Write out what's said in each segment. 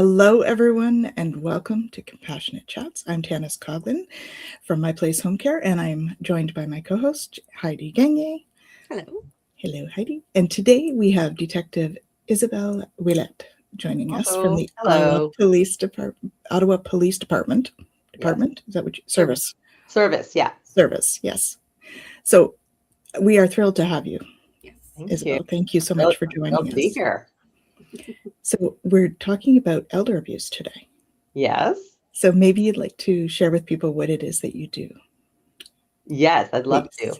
Hello, everyone, and welcome to Compassionate Chats. I'm Tanys Coughlan from My Place Home Care, and I'm joined by my co-host, Heidi Gagne. Hello. Hello, Heidi. And today we have Detective Isabelle Ouellette joining us from the Ottawa Police Department. Department? Is that what you... Service. Service, yeah. Service, yes. So we are thrilled to have you. Yes. Isabelle, thank you so much for joining us. Be here. So we're talking about elder abuse today. Yes. So maybe you'd like to share with people what it is that you do. Yes, I'd love to.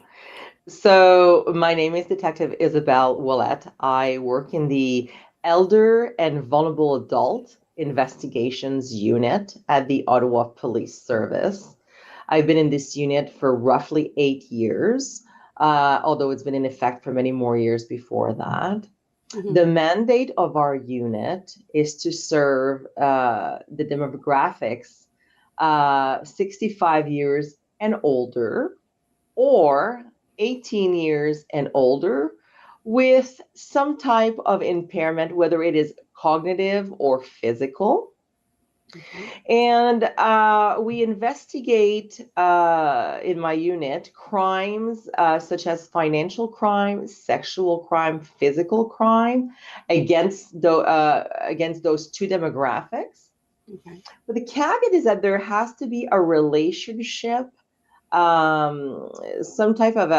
So my name is Detective Isabelle Oulette. I work in the Elder and Vulnerable Adult Investigations Unit at the Ottawa Police Service. I've been in this unit for roughly 8 years, although it's been in effect for many more years before that. Mm-hmm. The mandate of our unit is to serve the demographics 65 years and older, or 18 years and older, with some type of impairment, whether it is cognitive or physical. And we investigate in my unit crimes such as financial crime, sexual crime, physical crime against those two demographics. Okay. But the caveat is that there has to be a relationship, some type of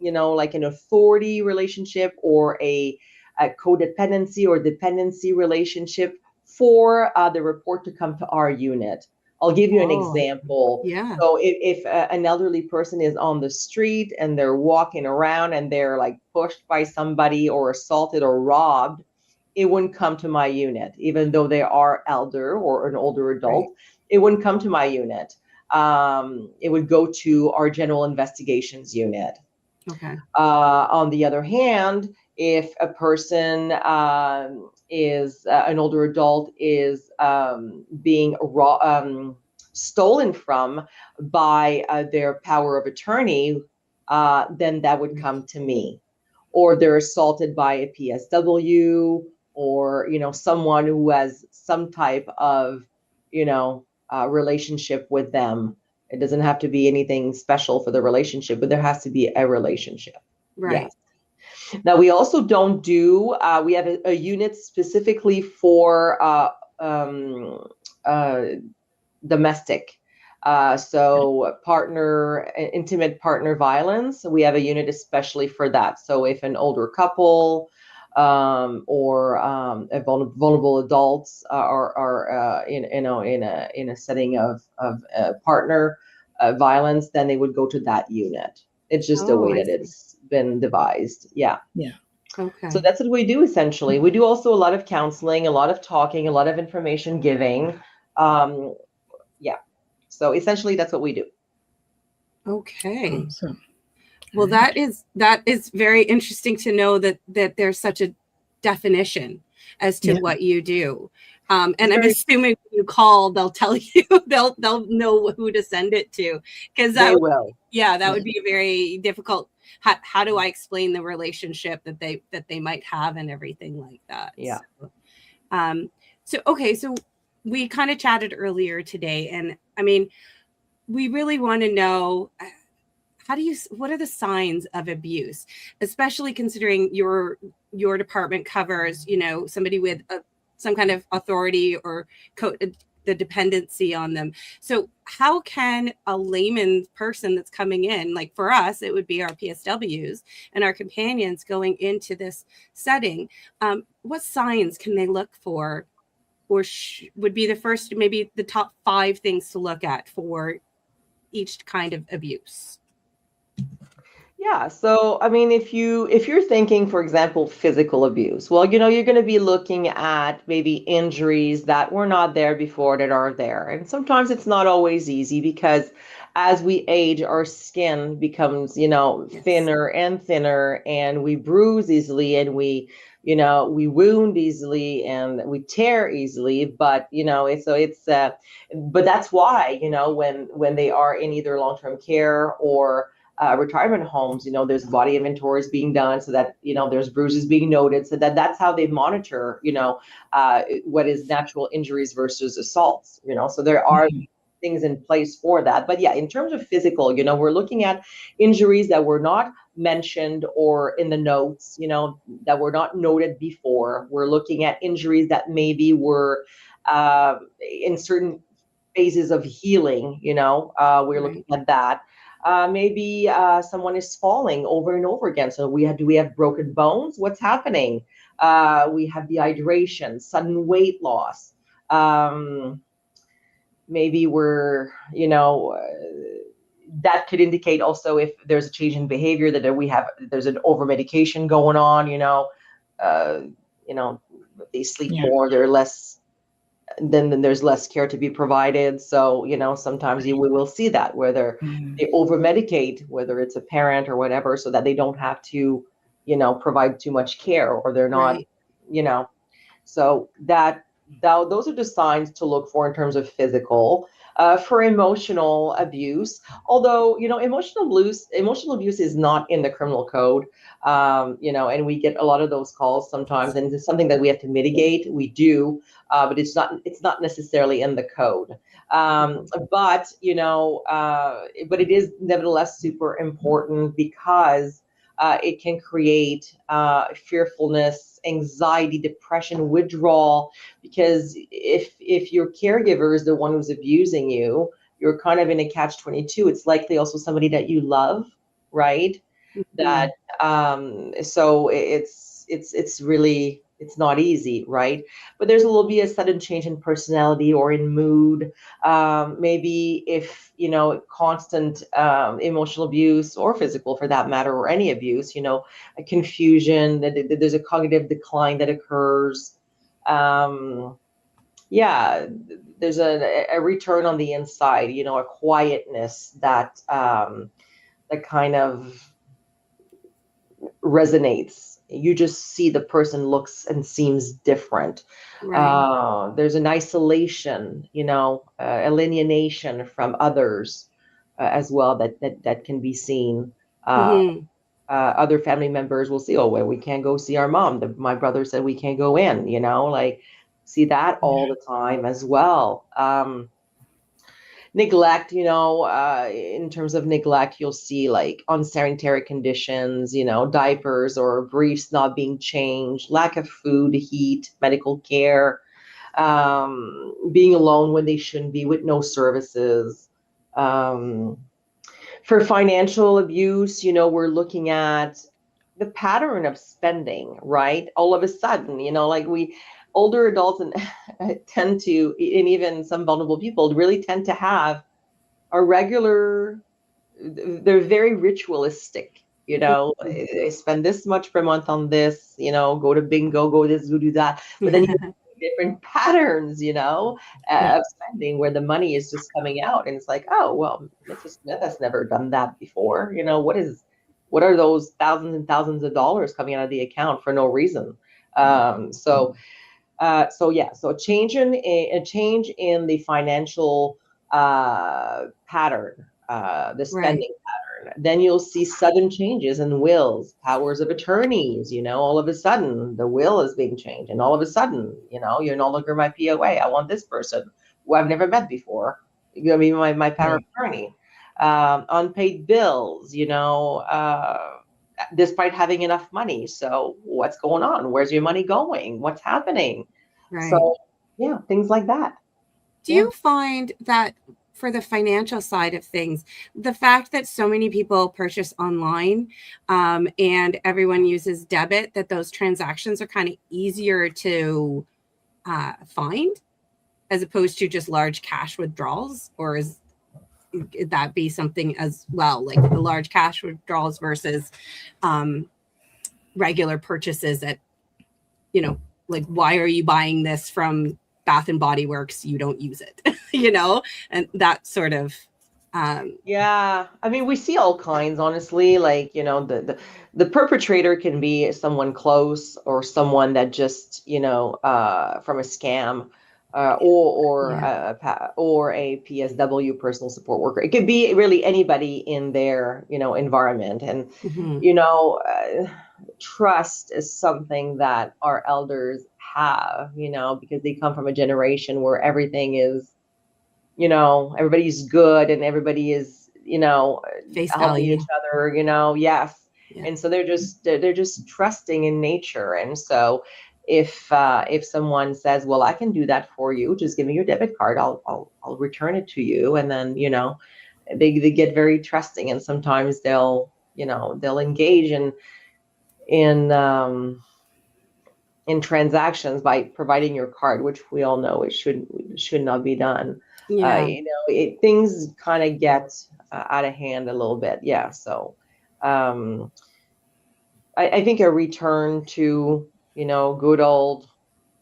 like an authority relationship or a codependency or dependency relationship for the report to come to our unit. I'll give you an example. Yeah. So if an elderly person is on the street and they're walking around and they're like pushed by somebody or assaulted or robbed, it wouldn't come to my unit, even though they are elder or an older adult. Right. It wouldn't come to my unit. It would go to our general investigations unit. Okay. On the other hand, if a person is an older adult is being stolen from by their power of attorney, then that would come to me. Or they're assaulted by a PSW, or someone who has some type of relationship with them. It doesn't have to be anything special for the relationship, but there has to be a relationship. Right. Yes. Now, we also don't do, we have a unit specifically for domestic. So intimate partner violence. We have a unit especially for that. So if an older couple or a vulnerable adults are in a setting of partner violence, then they would go to that unit. It's just the way that it's been devised. Yeah. Yeah. Okay. So that's what we do essentially. We do also a lot of counseling, a lot of talking, a lot of information giving. Yeah. So essentially that's what we do. Okay. Awesome. Well, that is very interesting to know that there's such a definition as to what you do. And I'm assuming when you call, they'll tell you, they'll know who to send it to, because that would be very difficult. How do I explain the relationship that they might have and everything like that? Yeah. So we kind of chatted earlier today, and I mean, we really want to know, what are the signs of abuse, especially considering your department covers, somebody with some kind of authority or the dependency on them. So how can a layman person that's coming in, like for us, it would be our PSWs and our companions going into this setting, what signs can they look for, or would be the first, maybe the top 5 things to look at for each kind of abuse? Yeah. So, I mean, if you're thinking, for example, physical abuse, well, you're going to be looking at maybe injuries that were not there before that are there. And sometimes it's not always easy, because as we age, our skin becomes, thinner and thinner, and we bruise easily, and we wound easily, and we tear easily. But, but that's why, when they are in either long-term care or retirement homes, there's body inventories being done so that, there's bruises being noted, so that's how they monitor, what is natural injuries versus assaults, so there are things in place for that. But yeah, in terms of physical, we're looking at injuries that were not mentioned or in the notes, that were not noted before. We're looking at injuries that maybe were in certain phases of healing, we're looking at that. Maybe someone is falling over and over again. So do we have broken bones? What's happening? We have dehydration, sudden weight loss. Maybe we're, that could indicate also if there's a change in behavior, that there's an over medication going on, they sleep more, they're less, then there's less care to be provided. So, sometimes we will see that whether they over medicate, whether it's a parent or whatever, so that they don't have to, provide too much care, or they're not, so those are the signs to look for in terms of physical. For emotional abuse, although emotional abuse is not in the criminal code, and we get a lot of those calls sometimes, and it's something that we have to mitigate. We do, but it's not necessarily in the code. But it is nevertheless super important, because it can create fearfulness, anxiety, depression, withdrawal. Because if your caregiver is the one who's abusing you, you're kind of in a catch-22. It's likely also somebody that you love, right? That so it's really, it's not easy, right? But there's a little bit of sudden change in personality or in mood. Maybe if, constant emotional abuse, or physical for that matter, or any abuse, a confusion, that there's a cognitive decline that occurs. There's a return on the inside, a quietness that kind of resonates. You just see the person looks and seems different. Right. There's an isolation, alienation from others as well, that can be seen. Other family members will see, oh, well, we can't go see our mom. My brother said we can't go in, see that all the time as well. Neglect, in terms of neglect, you'll see like unsanitary conditions, diapers or briefs not being changed, lack of food, heat, medical care, being alone when they shouldn't be, with no services. For financial abuse, we're looking at the pattern of spending, right? All of a sudden, older adults tend to, and even some vulnerable people really tend to have a regular, they're very ritualistic, they spend this much per month on this, go to bingo, go this, go do that. But then you have different patterns, of spending, where the money is just coming out, and it's like, oh, well, Mrs. Smith has never done that before. What are those thousands and thousands of dollars coming out of the account for no reason? So a change in the financial pattern, the spending pattern. Then you'll see sudden changes in wills, powers of attorneys. All of a sudden the will is being changed, and all of a sudden, you're no longer my POA. I want this person who I've never met before. You're gonna be my power of attorney. Unpaid bills. Despite having enough money. So what's going on? Where's your money going? What's happening? Right. So yeah, things like that. Do you find that for the financial side of things, the fact that so many people purchase online and everyone uses debit, that those transactions are kind of easier to find as opposed to just large cash withdrawals? Or is that be something as well, like the large cash withdrawals versus regular purchases at, like, why are you buying this from Bath and Body Works? You don't use it, and that sort of. Yeah, I mean, we see all kinds, honestly. Like, the perpetrator can be someone close, or someone that just, from a scam. or a PSW, personal support worker. It could be really anybody in their, environment. And, trust is something that our elders have, because they come from a generation where everything is, everybody's good and everybody is, Face helping value. each other, yes. Yeah. And so they're just trusting in nature. And so if someone says, well, I can do that for you, just give me your debit card, I'll return it to you. And then, they get very trusting, and sometimes they'll engage in transactions by providing your card, which we all know it should not be done. Yeah. Things kind of get out of hand a little bit. Yeah. So I think a return to, good old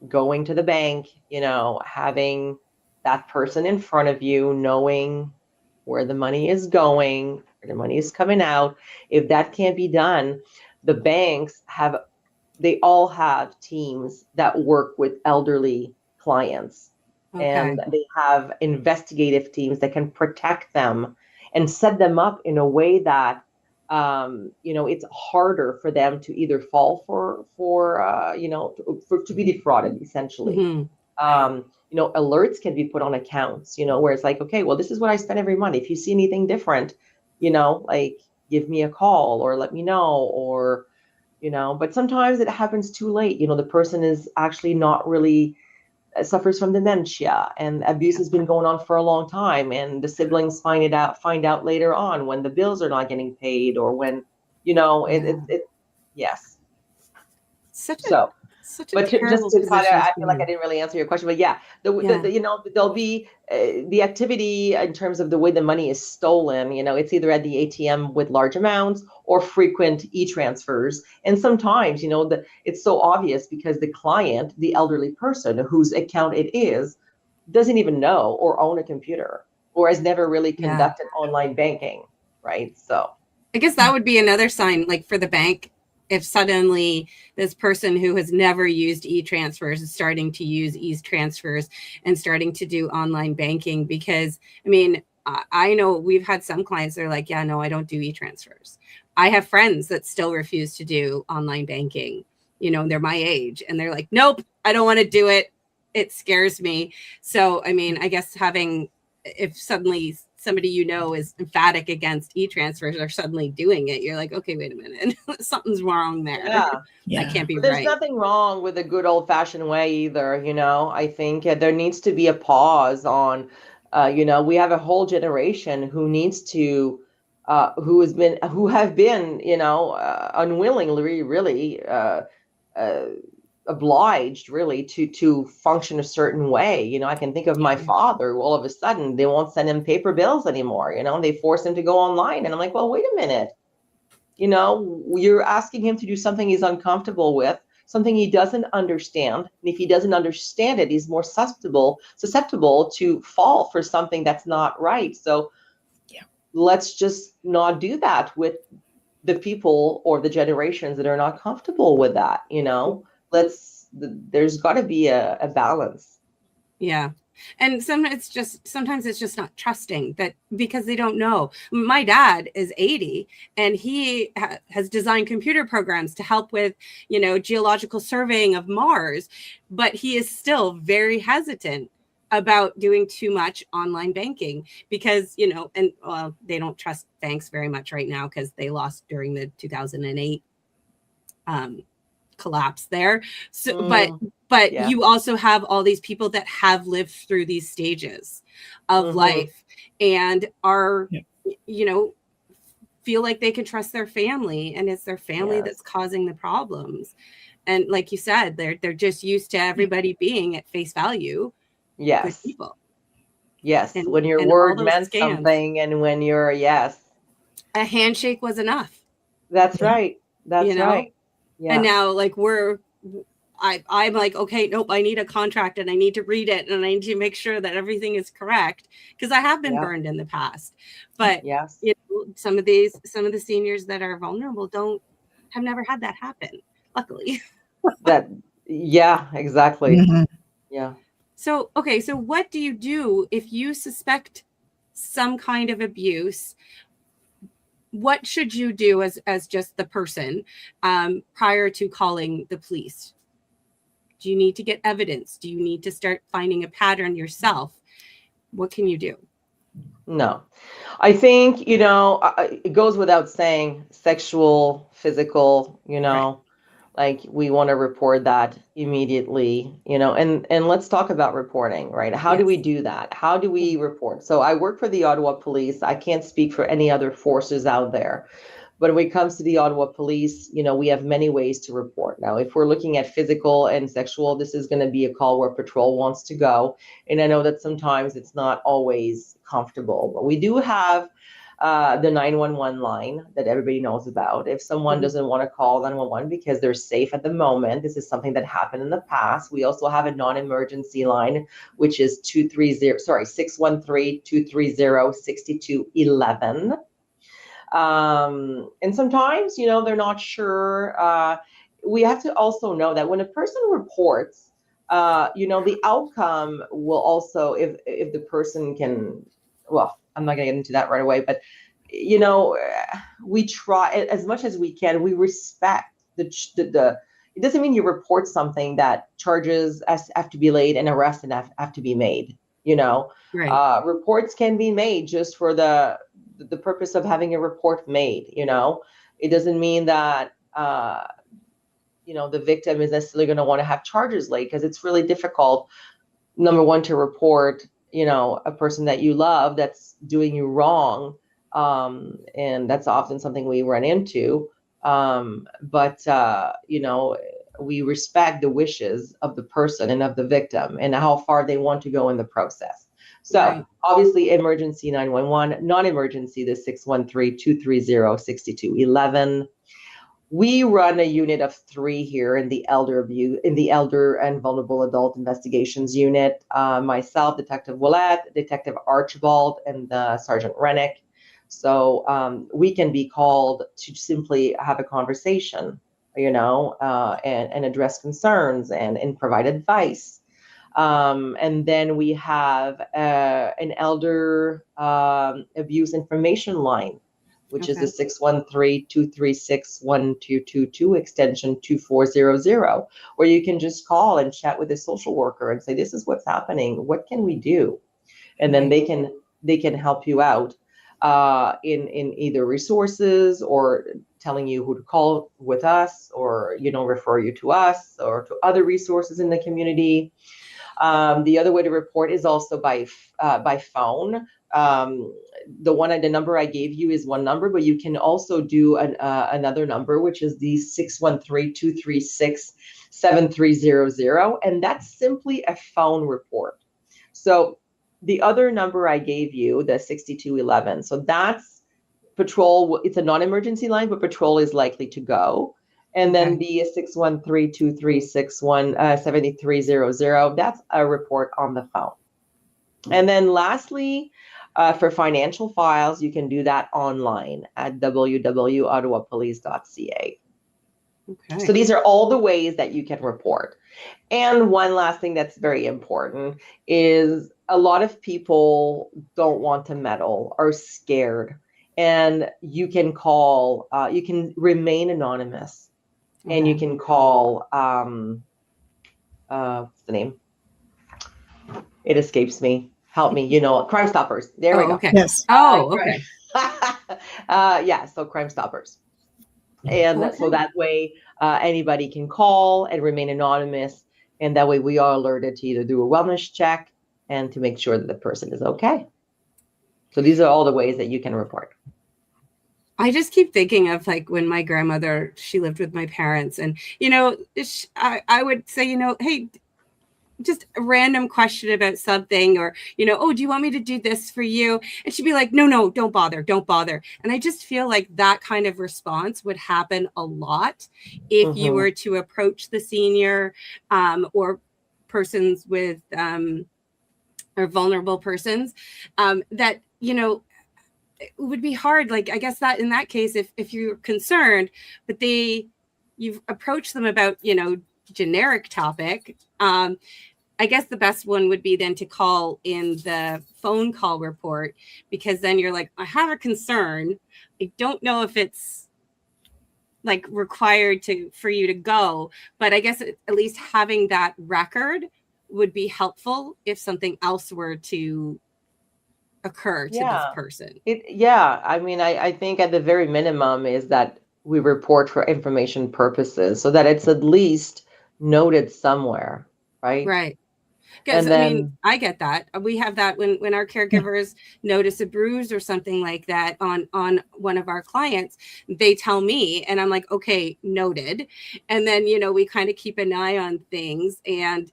going to the bank, having that person in front of you, knowing where the money is going, where the money is coming out. If that can't be done, the banks they all have teams that work with elderly clients. Okay. And they have investigative teams that can protect them and set them up in a way that it's harder for them to either fall to be defrauded, essentially. Mm-hmm. Alerts can be put on accounts, where it's like, okay, well, this is what I spend every month. If you see anything different, like give me a call or let me know, or, but sometimes it happens too late. The person is actually not really suffers from dementia, and abuse has been going on for a long time, and the siblings find out later on when the bills are not getting paid, or when yes. But just to kind of, I feel like I didn't really answer your question, but yeah, there'll be the activity in terms of the way the money is stolen. It's either at the ATM with large amounts or frequent e-transfers, and sometimes it's so obvious because the client, the elderly person whose account it is, doesn't even know or own a computer or has never really conducted online banking, right? So I guess that would be another sign, like for the bank. If suddenly this person who has never used e-transfers is starting to use e-transfers and starting to do online banking, because I know we've had some clients that are like, yeah, no, I don't do e-transfers. I have friends that still refuse to do online banking. They're my age and they're like, nope, I don't want to do it. It scares me. So, I guess if suddenly somebody is emphatic against e-transfers or suddenly doing it, you're like, okay, wait a minute, something's wrong there. Yeah. That can't be There's right. nothing wrong with a good old-fashioned way either. I think there needs to be a pause on, we have a whole generation who needs to, who have been, unwillingly, really, obliged really to function a certain way. I can think of my father, who all of a sudden they won't send him paper bills anymore, they force him to go online, and I'm like, well, wait a minute, you're asking him to do something he's uncomfortable with, something he doesn't understand, and if he doesn't understand it, he's more susceptible to fall for something that's not right. So let's just not do that with the people or the generations that are not comfortable with that. There's got to be a balance. Yeah. And sometimes it's just not trusting that, because they don't know. My dad is 80 and he has designed computer programs to help with, geological surveying of Mars, but he is still very hesitant about doing too much online banking because, they don't trust banks very much right now because they lost during the 2008 collapse there. So, but you also have all these people that have lived through these stages of life and are, feel like they can trust their family, and it's their family that's causing the problems. And like you said, they're just used to everybody being at face value. Yes. Good people. Yes. And, when your word meant something, and when you're, a handshake was enough. That's right. That's right. Yeah. And now I'm like, okay, nope, I need a contract and I need to read it and I need to make sure that everything is correct, because I have been burned in the past. But some of the seniors that are vulnerable have never had that happen, luckily. Exactly. Yeah. So, okay, so what do you do if you suspect some kind of abuse? What should you do as just the person prior to calling the police? Do you need to get evidence? Do you need to start finding a pattern yourself? What can you do? No, I think, it goes without saying, sexual, physical, Right. like we want to report that immediately, and let's talk about reporting, right? How do we Yes. do that? How do we report? So I work for the Ottawa Police. I can't speak for any other forces out there. But when it comes to the Ottawa Police, we have many ways to report. Now, if we're looking at physical and sexual, this is going to be a call where patrol wants to go. And I know that sometimes it's not always comfortable, but we do have the 911 line that everybody knows about. If someone doesn't want to call 911 because they're safe at the moment, this is something that happened in the past. We also have a non-emergency line, which is 613-230-6211. And sometimes, they're not sure. We have to also know that when a person reports, the outcome will also, if the person can, well, I'm not going to get into that right away, but, we try as much as we can. We respect the it doesn't mean you report something that charges have to be laid and arrests have to be made. Right. Reports can be made just for the purpose of having a report made. It doesn't mean that the victim is necessarily going to want to have charges laid, because it's really difficult, number one, to report a person that you love that's doing you wrong, and that's often something we run into, but we respect the wishes of the person and of the victim and how far they want to go in the process. So Right. obviously emergency 911, non-emergency, the 613-230-6211. We run a unit of 3 here in the elder and vulnerable adult investigations unit. Myself, Detective Ouellette, Detective Archibald, and Sergeant Rennick. So we can be called to simply have a conversation, and address concerns and provide advice. And then we have an elder abuse information line, which is the 613-236-1222, extension 2400, where you can just call and chat with a social worker and say, this is what's happening. What can we do? And then they can help you out in either resources or telling you who to call with us, or, refer you to us or to other resources in the community. The other way to report is also by phone. The number I gave you is one number, but you can also do another number, which is the 613-236-7300, and that's simply a phone report. So the other number I gave you, the 6211, so that's patrol. It's a non-emergency line, but patrol is likely to go. And then the 613-236-7300, that's a report on the phone. And then lastly, for financial files, you can do that online at www.ottawapolice.ca. Okay. So these are all the ways that you can report. And one last thing that's very important is a lot of people don't want to meddle, are scared. And you can call, you can remain anonymous. And you can call, what's the name? It escapes me. Help me, Crime Stoppers. There we go. Okay. Yes. Okay. So Crime Stoppers. And so that way anybody can call and remain anonymous. And that way we are alerted to either do a wellness check and to make sure that the person is okay. So these are all the ways that you can report. I just keep thinking of like when my grandmother, she lived with my parents, and, I would say, hey, just a random question about something, or, oh, do you want me to do this for you? And she'd be like, no, don't bother. And I just feel like that kind of response would happen a lot if you were to approach the senior or persons with or vulnerable persons that, it would be hard. Like, I guess that in that case, if you're concerned, but you've approached them about, generic topic, I guess the best one would be then to call in the phone call report, because then you're like, I have a concern. I don't know if it's like required for you to go, but I guess at least having that record would be helpful if something else were to occur to this person. I mean, I think at the very minimum is that we report for information purposes so that it's at least noted somewhere, right? Right. Because I mean, I get that. We have that when our caregivers notice a bruise or something like that on one of our clients, they tell me, and I'm like, okay, noted. And then, we kind of keep an eye on things, and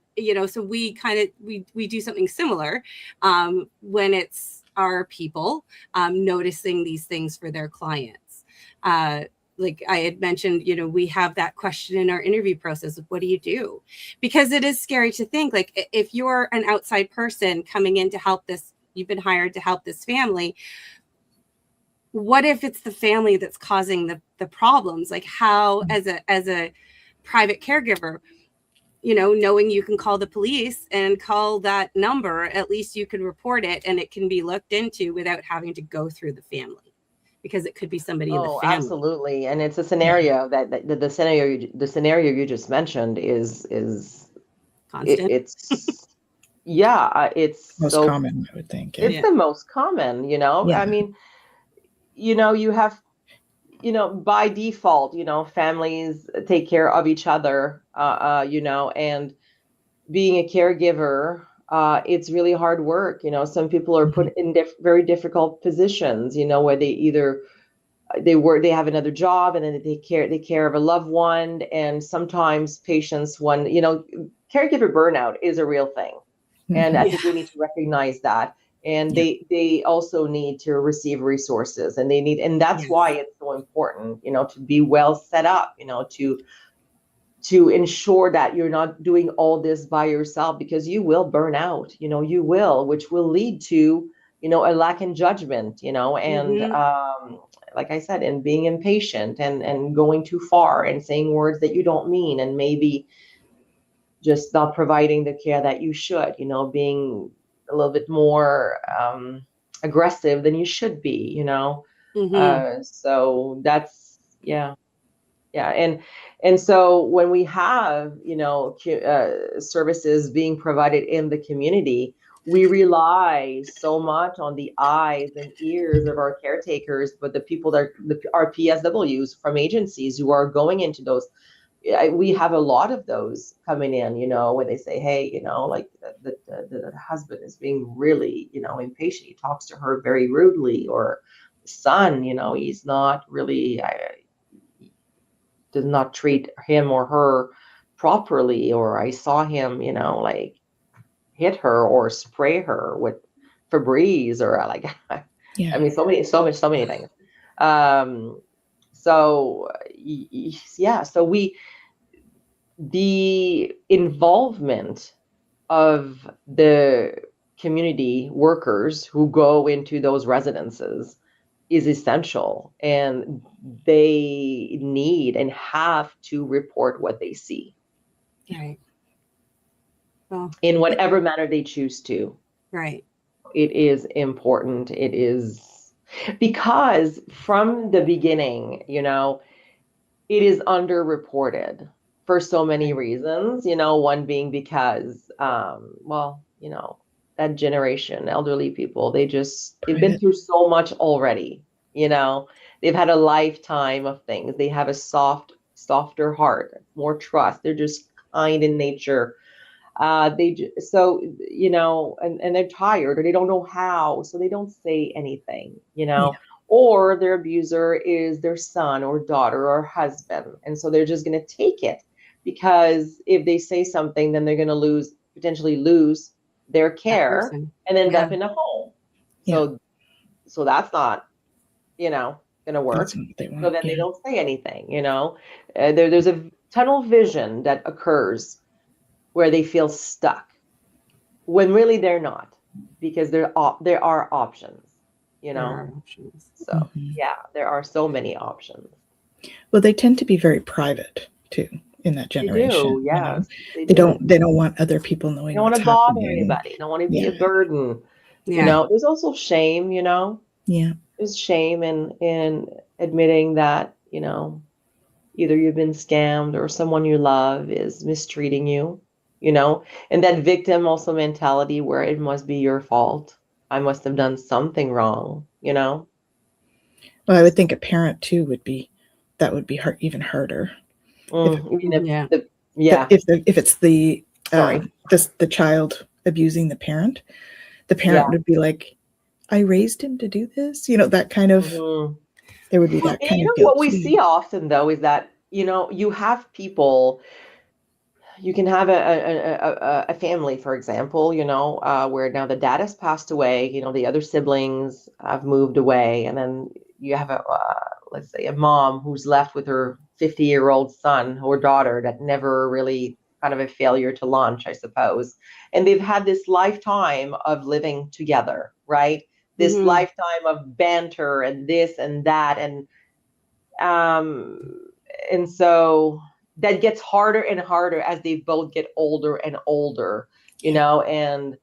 so we kind of we do something similar when it's our people noticing these things for their clients. Like I had mentioned, we have that question in our interview process of what do you do? Because it is scary to think, like, if you're an outside person coming in to help this, you've been hired to help this family. What if it's the family that's causing the problems? Like, how, as a private caregiver, knowing you can call the police and call that number, at least you can report it and it can be looked into without having to go through the family. Because it could be somebody in the family. Absolutely, and it's a scenario that the scenario you just mentioned is constant. It's most common, I would think. It's the most common. Yeah. I mean, you have, by default, families take care of each other. And being a caregiver, it's really hard work. Some people are put in very difficult positions, where they either they have another job and then they take care of a loved one. And sometimes patients, caregiver burnout is a real thing. And I think we need to recognize that. And they also need to receive resources, and that's why it's so important, to be well set up, to ensure that you're not doing all this by yourself, because you will burn out, which will lead to, a lack in judgment, and like I said, and being impatient and going too far and saying words that you don't mean, and maybe just not providing the care that you should, being a little bit more aggressive than you should be, so that's, and so when we have, services being provided in the community, we rely so much on the eyes and ears of our caretakers, but the people our PSWs from agencies who are going into those, we have a lot of those coming in, when they say, hey, like the husband is being really, impatient. He talks to her very rudely, or the son, he's not really, does not treat him or her properly, or I saw him, like hit her or spray her with Febreze, or like, I mean, so many things. So the involvement of the community workers who go into those residences is essential, and they need and have to report what they see. Right. Well, in whatever manner they choose to. Right. It is important. It is, because from the beginning, it is underreported for so many reasons, one being because, that generation, elderly people, they've been through so much already, they've had a lifetime of things. They have a softer heart, more trust. They're just kind in nature. And they're tired, or they don't know how, so they don't say anything, or their abuser is their son or daughter or husband. And so they're just going to take it, because if they say something, then they're going to potentially lose their care and end up in a home. So that's not, going to work. So then they don't say anything, there's a tunnel vision that occurs where they feel stuck, when really they're not, because there are options, There are options. So there are so many options. Well, they tend to be very private too. in that They generation. do, yes, they They do. don't want other people knowing You don't want what's to bother happening. anybody. You don't want to be Yeah. a burden. Yeah. There's also shame, Yeah. There's shame in admitting that, either you've been scammed or someone you love is mistreating you, and that victim also mentality where it must be your fault. I must have done something wrong. Well, I would think a parent too would be hard, even harder. Yeah. If it's the Sorry. the child abusing the parent Yeah. would be like, I raised him to do this. That kind of there would be that And kind of guilt what we too. see often though is that you have people. You can have a family, for example, where now the dad has passed away, the other siblings have moved away, and then you have let's say a mom who's left with her 50-year-old son or daughter that never really kind of a failure to launch, I suppose. And they've had this lifetime of living together, right? This lifetime of banter and this and that. And so that gets harder and harder as they both get older and older, and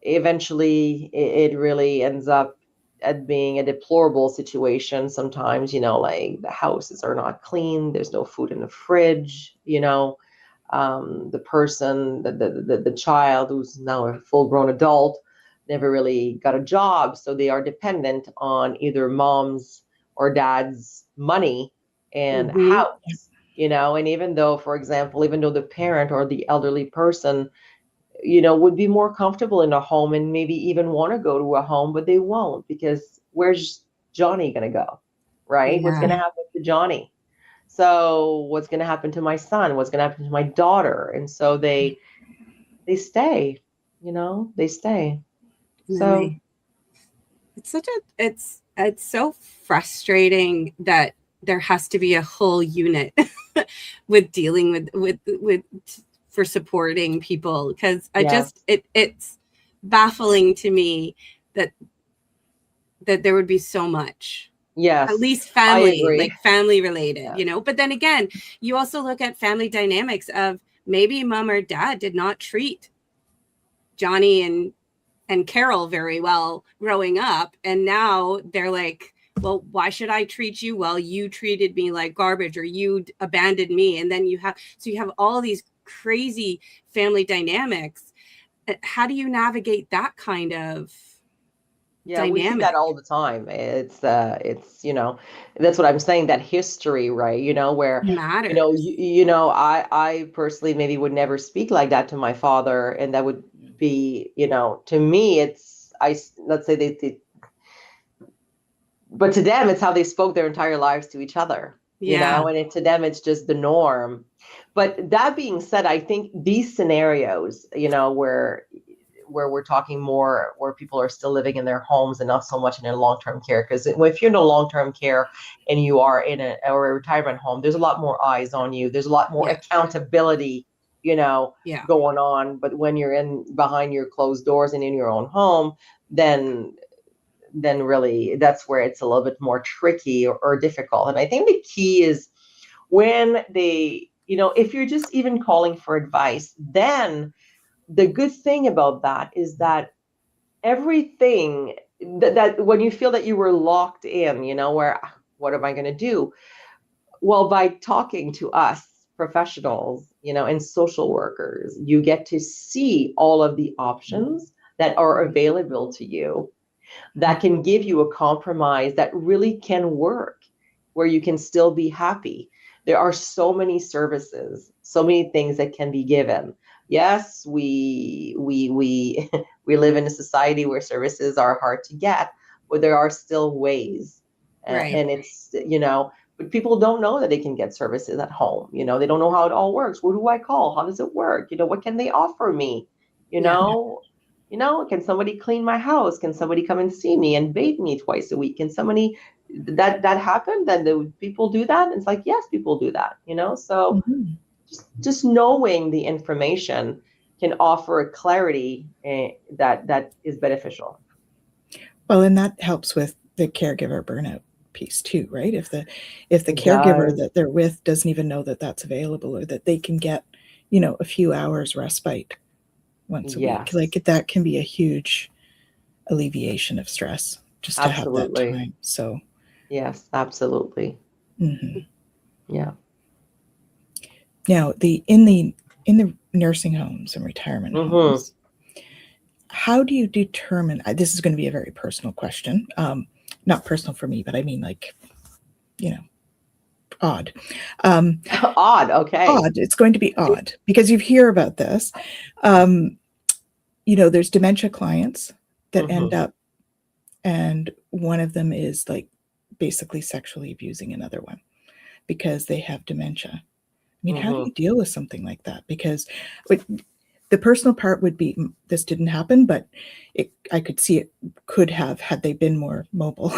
eventually it really ends up at being a deplorable situation sometimes, like the houses are not clean, there's no food in the fridge, the person, the child who's now a full-grown adult never really got a job, so they are dependent on either mom's or dad's money and house, and even though, for example, even though the parent or the elderly person, would be more comfortable in a home and maybe even want to go to a home, but they won't, because where's Johnny going to go, right? What's going to happen to Johnny? So what's going to happen to my son? What's going to happen to my daughter? And so they stay, they stay. So it's so frustrating that there has to be a whole unit with dealing with for supporting people, because it's baffling to me that there would be so much. Yes, at least family, like family related, but then again, you also look at family dynamics of maybe mom or dad did not treat Johnny and Carol very well growing up, and now they're like, well, why should I treat you well? You treated me like garbage, or you abandoned me. And then you have all these crazy family dynamics. How do you navigate that kind of dynamic? We see that all the time. It's that's what I'm saying, that history, right? Where matters. I personally maybe would never speak like that to my father, and that would be, to me, let's say but to them, it's how they spoke their entire lives to each other, and to them, it's just the norm. But that being said, I think these scenarios, where we're talking more, where people are still living in their homes and not so much in a long-term care, because if you're in a long-term care and you are in a retirement home, there's a lot more eyes on you. There's a lot more accountability, going on. But when you're in behind your closed doors and in your own home, then really that's where it's a little bit more tricky or difficult. And I think the key is when if you're just even calling for advice, then the good thing about that is that everything that when you feel that you were locked in, where, what am I going to do? Well, by talking to us professionals, and social workers, you get to see all of the options that are available to you that can give you a compromise that really can work, where you can still be happy. There are so many services, so many things that can be given. Yes, we we live in a society where services are hard to get, but there are still ways. Right. And it's, but people don't know that they can get services at home. They don't know how it all works. Who do I call? How does it work? What can they offer me? Can somebody clean my house? Can somebody come and see me and bathe me twice a week? Can somebody that happen? Then the people do that? And it's like, yes, people do that, so just knowing the information can offer a clarity that is beneficial. Well, and that helps with the caregiver burnout piece too, right? If the It caregiver does. that they're with doesn't even know that that's available, or that they can get, a few hours respite once a week, like Yes, that can be a huge alleviation of stress just to have that absolutely. time. So, Yes, absolutely. mhm. Yeah. Now in the nursing homes and retirement Mm-hmm. homes, how do you determine? This is going to be a very personal question, not personal for me, but I mean like, you know, odd. Um, Odd. Okay. Odd. It's going to be odd because you hear about this. Um, there's dementia clients that end Mm-hmm. up, and one of them is like basically sexually abusing another one because they have dementia. I mean, how do Mm-hmm. you deal with something like that? Because the personal part would be this didn't happen, but I could see it could have had they been more mobile.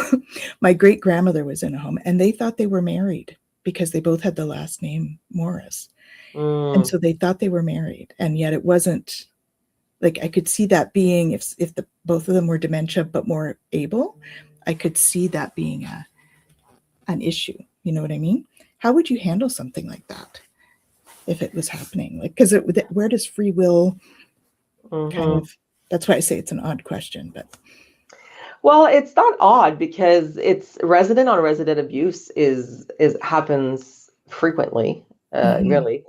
My great grandmother was in a home, and they thought they were married because they both had the last name Morris. And Mm. so they thought they were married, and yet it wasn't. Like I could see that being if the both of them were dementia but more able, I could see that being an issue. You know what I mean? How would you handle something like that if it was happening? Like, because where does free will kind Mm-hmm. of? That's why I say it's an odd question, but Well, it's not odd because it's resident on resident abuse is happens frequently. mhm, Really,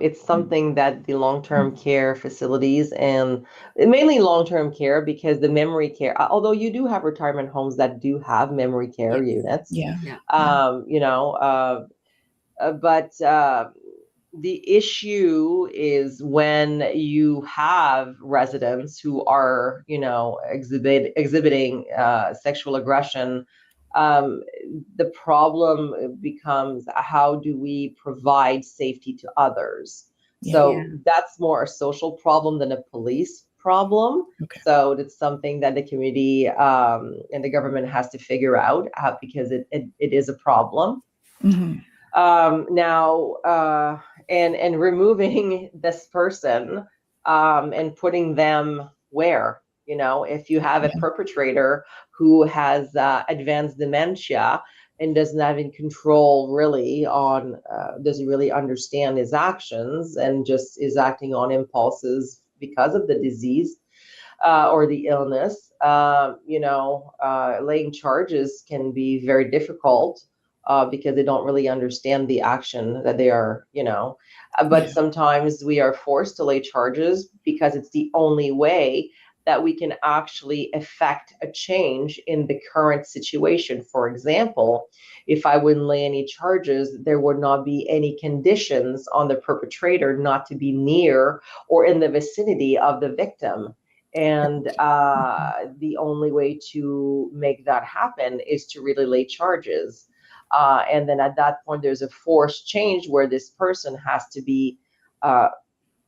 it's something that the long-term care facilities and mainly long-term care because the memory care, although you do have retirement homes that do have memory care Yes. units, yeah, Yeah. yeah, but the issue is when you have residents who are, exhibiting sexual aggression. Um, the problem becomes how do we provide safety to others? yeah. So Yeah. that's more a social problem than a police problem. Okay. So it's something that the community and the government has to figure out because it is a problem. Hmm. Now and removing this person and putting them where, if you have a Yeah. perpetrator who has advanced dementia and doesn't have in control really on doesn't really understand his actions and just is acting on impulses because of the disease or the illness, laying charges can be very difficult because they don't really understand the action that they are, but Yeah. sometimes we are forced to lay charges because it's the only way that we can actually affect a change in the current situation. For example, if I wouldn't lay any charges, there would not be any conditions on the perpetrator not to be near or in the vicinity of the victim. And Correct. Mhm. the only way to make that happen is to really lay charges. And then at that point, there's a forced change where this person has to be uh,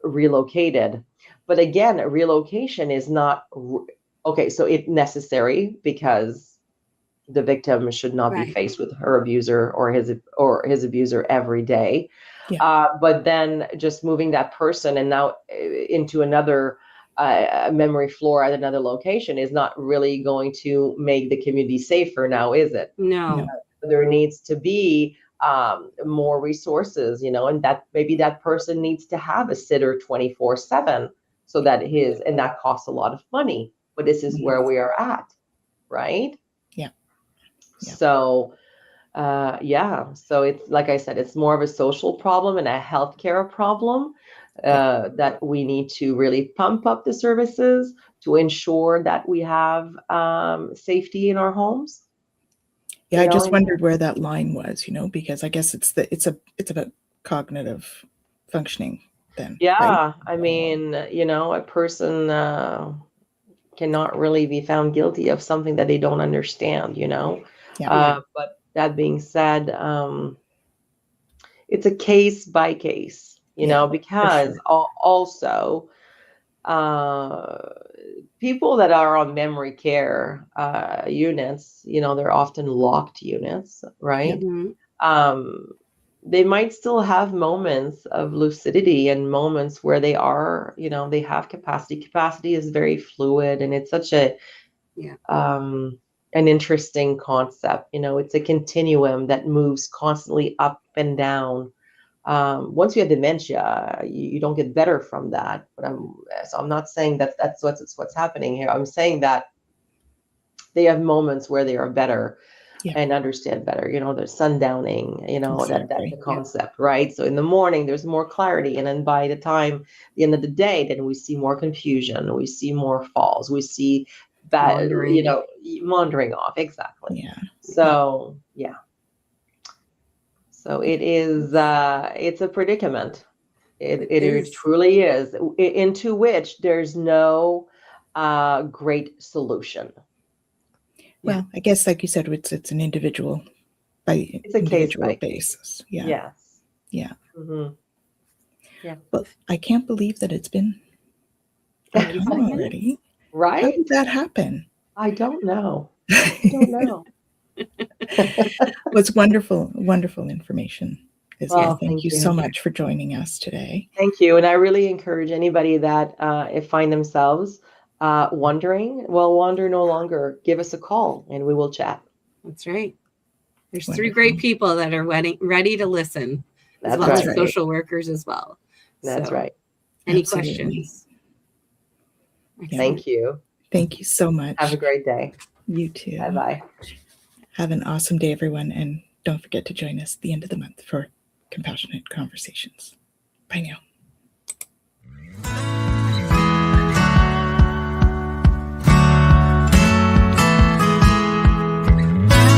relocated. But again, relocation is not okay. So it's necessary because the victim should not be Right. faced with her abuser or his abuser every day. Yeah. But then just moving that person and now into another memory floor at another location is not really going to make the community safer now, is it? No. No. There needs to be more resources, and that maybe that person needs to have a sitter 24/7 so that and that costs a lot of money. But this is Mhm. where we are at, right? Yeah. Yeah. So yeah, so it's like I said, it's more of a social problem and a healthcare problem Yeah. that we need to really pump up the services to ensure that we have safety in our homes. Yeah. You I know, just and wondered where that line was, because I guess it's about cognitive functioning then, right? yeah, I mean, a person cannot really be found guilty of something that they don't understand. Yeah. Yeah. But that being said, it's a case by case, Yeah. For because sure. also uh, people that are on memory care units, they're often locked units, Yeah. right? Hmm. Um, they might still have moments of lucidity and moments where they are, they have capacity. Capacity is very fluid, and it's such a Yeah. um, an interesting concept. You know, it's a continuum that moves constantly up and down. Once you have dementia, you don't get better from that. But I'm not saying that that's what's happening here. I'm saying that they have moments where they are better and understand better. You know, there's sundowning, you know, that's the concept, right? So in the morning, there's more clarity. And then by the the end of the day, then we see more confusion. We see more falls. We see that, you know, wandering off. Exactly. Yeah. So, yeah. So it is, it's a predicament. It truly is, into which there's no great solution. Well, I guess, like you said, it's an individual it's a individual case by basis. Yeah. Yes. Yeah. Mm-hmm. Yeah. But I can't believe that it's been a time already. Right? How did that happen? I don't know. I don't know. It was wonderful information. Well, thank you so much for joining us today. Thank you. And I really encourage anybody that if find themselves wondering, well, wander no longer. Give us a call and we will chat. That's right. There's 3 great people that are ready to listen. That's as well right. as social workers as well. That's right. Any Absolutely. questions? Thank you. Thank you so much. Have a great day. You too. Bye-bye. Have an awesome day, everyone. And don't forget to join us at the end of the month for Compassionate Conversations. Bye now.